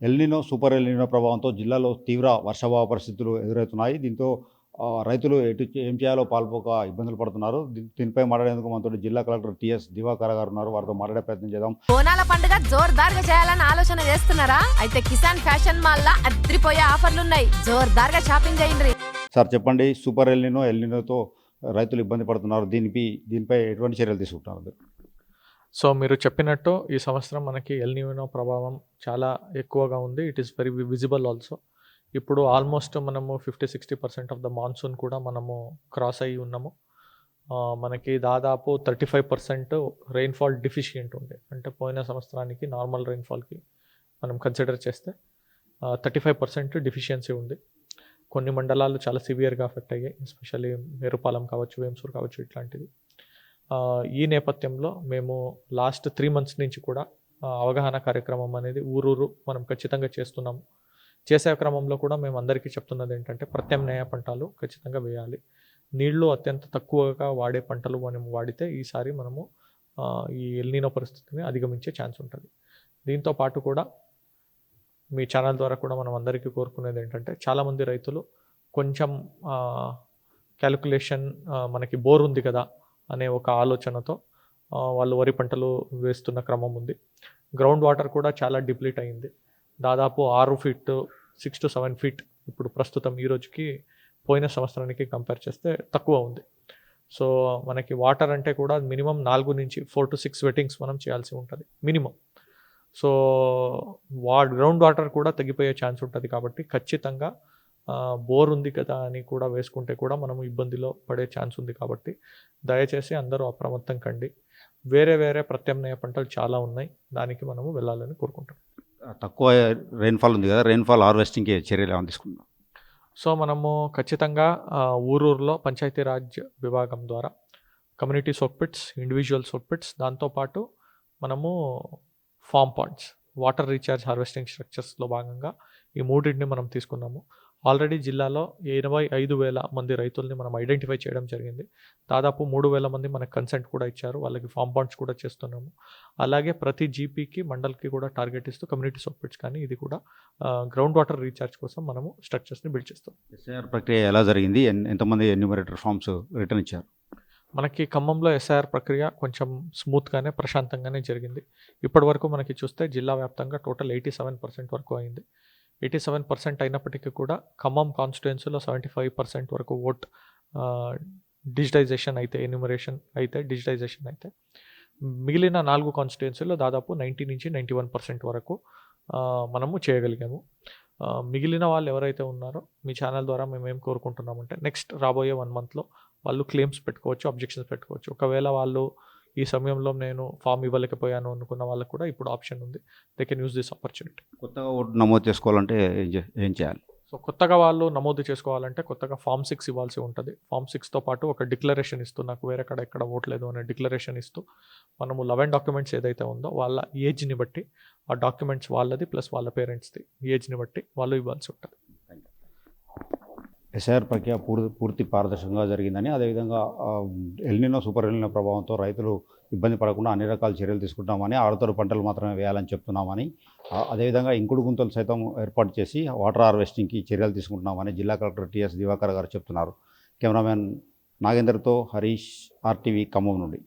El Niño, super El Niño ప్రభావంతో జిల్లాలో తీవ్ర వర్షాభావ పరిస్థితులు ఎదురవుతున్నాయి. దీంతో రైతులు ఏం చేయాలో పాలుపోక ఇబ్బందులు పడుతున్నారు. దీనిపై మాట్లాడేందుకు మనతోటి జిల్లా కలెక్టర్ టీఎస్ దివాకర్ గారు ఉన్నారు. వారితో మాట్లాడే ప్రయత్నం చేద్దాం. బోనాల పండుగ జోర్దార్గా చేయాలని ఆలోచన చేస్తున్నారా? అయితే కిసాన్ ఫ్యాషన్ మాల్ అద్రిపోయే ఆఫర్లున్నాయి. జోర్దార్గా షాపింగ్ చేయండి. సార్ చెప్పండి, సూపర్ ఎల్‌నినో, ఎల్‌నినోతో రైతులు ఇబ్బంది పడుతున్నారు. దీనిపై ఎటువంటి చర్యలు తీసుకుంటున్నారు మీరు? సో మీరు చెప్పినట్టు ఈ సంవత్సరం మనకి ఎల్‌నినో ప్రభావం చాలా ఎక్కువగా ఉంది. It is very visible also. ఇప్పుడు ఆల్మోస్ట్ మనము 50-60% ఆఫ్ ద మాన్సూన్ కూడా మనము క్రాస్ అయ్యి ఉన్నాము. మనకి దాదాపు 35% రెయిన్ఫాల్ డిఫిషియంట్ ఉంది. అంటే పోయిన సంవత్సరానికి నార్మల్ రెయిన్ఫాల్కి మనం కన్సిడర్ చేస్తే 35% డిఫిషియన్సీ ఉంది. కొన్ని మండలాలు చాలా సివియర్గా అఫెక్ట్ అయ్యాయి. ఎస్పెషల్లీ మేరుపాలెం కావచ్చు, వేంసూరు కావచ్చు, ఇట్లాంటిది. ఈ నేపథ్యంలో మేము లాస్ట్ 3 months నుంచి కూడా అవగాహన కార్యక్రమం అనేది ఊరూరు మనం ఖచ్చితంగా చేస్తున్నాము. చేసే క్రమంలో కూడా మేము అందరికీ చెప్తున్నది ఏంటంటే ప్రత్యామ్నాయ పంటలు ఖచ్చితంగా వేయాలి. నీళ్లు అత్యంత తక్కువగా వాడే పంటలు మనం వాడితే ఈసారి మనము ఈ ఎల్‌నినో పరిస్థితిని అధిగమించే ఛాన్స్ ఉంటుంది. దీంతో పాటు కూడా మీ ఛానల్ ద్వారా కూడా మనం అందరికీ కోరుకునేది ఏంటంటే చాలామంది రైతులు కొంచెం క్యాలిక్యులేషన్ మనకి బోర్ ఉంది కదా అనే ఒక ఆలోచనతో వాళ్ళు వరి పంటలు వేస్తున్న క్రమం ఉంది. గ్రౌండ్ వాటర్ కూడా చాలా డిప్లీట్ అయింది. దాదాపు 6 feet 6 to 7 feet ఇప్పుడు ప్రస్తుతం ఈ రోజుకి పోయిన సంవత్సరానికి కంపేర్ చేస్తే తక్కువ ఉంది. సో మనకి వాటర్ అంటే కూడా మినిమం 4 to 6 వెట్టింగ్స్ మనం చేయాల్సి ఉంటుంది మినిమం. సో గ్రౌండ్ వాటర్ కూడా తగ్గిపోయే ఛాన్స్ ఉంటుంది. కాబట్టి ఖచ్చితంగా బోర్ ఉంది కదా అని కూడా వేసుకుంటే కూడా మనము ఇబ్బందిలో పడే ఛాన్స్ ఉంది. కాబట్టి దయచేసి అందరూ అప్రమత్తం కండి. వేరే ప్రత్యామ్నాయ పంటలు చాలా ఉన్నాయి, దానికి మనము వెళ్ళాలని కోరుకుంటాం. తక్కువ రెయిన్ఫాల్ ఉంది కదా, రెయిన్ఫాల్ హార్వెస్టింగ్కి చర్యలు ఏమైనా తీసుకుంటున్నాం? సో మనము ఖచ్చితంగా ఊరూరులో పంచాయతీరాజ్ విభాగం ద్వారా community soak pits, individual soak pits, దాంతోపాటు మనము farm ponds, water recharge harvesting స్ట్రక్చర్స్లో భాగంగా ఈ మూడింటిని మనం తీసుకున్నాము. ఆల్రెడీ జిల్లాలో 25,000 మంది రైతుల్ని మనం ఐడెంటిఫై చేయడం జరిగింది. దాదాపు 3,000 మంది మనకు కన్సెంట్ కూడా ఇచ్చారు. వాళ్ళకి ఫామ్ పాండ్స్ కూడా చేస్తున్నాము. అలాగే ప్రతి జీపీకి, మండల్కి కూడా టార్గెట్ ఇస్తూ కమ్యూనిటీ సోక్ పిట్స్ కానీ ఇది కూడా గ్రౌండ్ వాటర్ రీఛార్జ్ కోసం మనము స్ట్రక్చర్స్ని బిల్డ్ చేస్తాం. ఎస్ఐఆర్ ప్రక్రియ ఎలా జరిగింది? ఎంతమంది ఎన్యూమరేటర్ ఫామ్స్ రిటర్న్ ఇచ్చారు? మనకి ఖమ్మంలో ఎస్ఐఆర్ ప్రక్రియ కొంచెం స్మూత్గానే, ప్రశాంతంగానే జరిగింది. ఇప్పటి వరకు మనకి చూస్తే జిల్లా వ్యాప్తంగా టోటల్ 87% వరకు అయింది. 87% అయినప్పటికీ కూడా ఖమ్మం కాన్స్టిట్యుయెన్సీలో 75% వరకు ఓట్ డిజిటైజేషన్ అయితే, ఎన్యూమరేషన్ అయితే, డిజిటైజేషన్ అయితే, మిగిలిన 4 కాన్స్టిట్యుయెన్సీలో దాదాపు 90-91% వరకు మనము చేయగలిగాము. మిగిలిన వాళ్ళు ఎవరైతే ఉన్నారో మీ ఛానల్ ద్వారా మేము ఏం కోరుకుంటున్నామంటే నెక్స్ట్ రాబోయే 1 monthలో వాళ్ళు క్లెయిమ్స్ పెట్టుకోవచ్చు, అబ్జెక్షన్స్ పెట్టుకోవచ్చు. ఒకవేళ వాళ్ళు ఈ సమయంలో నేను ఫామ్ ఇవ్వలేకపోయాను అనుకున్న వాళ్ళకు కూడా ఇప్పుడు ఆప్షన్ ఉంది. They can use this opportunity. కొత్తగా ఓటు నమోదు చేసుకోవాలంటే ఏం చేయాలి? సో కొత్తగా వాళ్ళు నమోదు చేసుకోవాలంటే కొత్తగా ఫామ్ 6 ఇవ్వాల్సి ఉంటుంది. ఫామ్ 6తో పాటు ఒక డిక్లరేషన్ ఇస్తూ, నాకు ఎక్కడ ఓట్లేదు అనే డిక్లరేషన్ ఇస్తూ మనము 11 డాక్యుమెంట్స్ ఏదైతే ఉందో వాళ్ళ ఏజ్ని బట్టి, ఆ డాక్యుమెంట్స్ వాళ్ళది ప్లస్ వాళ్ళ పేరెంట్స్ది ఏజ్ని బట్టి వాళ్ళు ఇవ్వాల్సి ఉంటుంది. ఎస్ఐఆర్ ప్రక్రియ పూర్తి పారదర్శకంగా జరిగిందని, అదేవిధంగా ఎల్‌నినో, సూపర్ ఎల్‌నినో ప్రభావంతో రైతులు ఇబ్బంది పడకుండా అన్ని రకాల చర్యలు తీసుకుంటామని, ఆరుతడి పంటలు మాత్రమే వేయాలని చెప్తున్నామని, అదేవిధంగా ఇంకుడు గుంతలు సైతం ఏర్పాటు చేసి వాటర్ హార్వెస్టింగ్కి చర్యలు తీసుకుంటున్నామని జిల్లా కలెక్టర్ టీఎస్ దివాకర్ గారు చెప్తున్నారు. కెమెరామెన్ నాగేందర్తో హరీష్, RTV ఖమ్మం నుండి.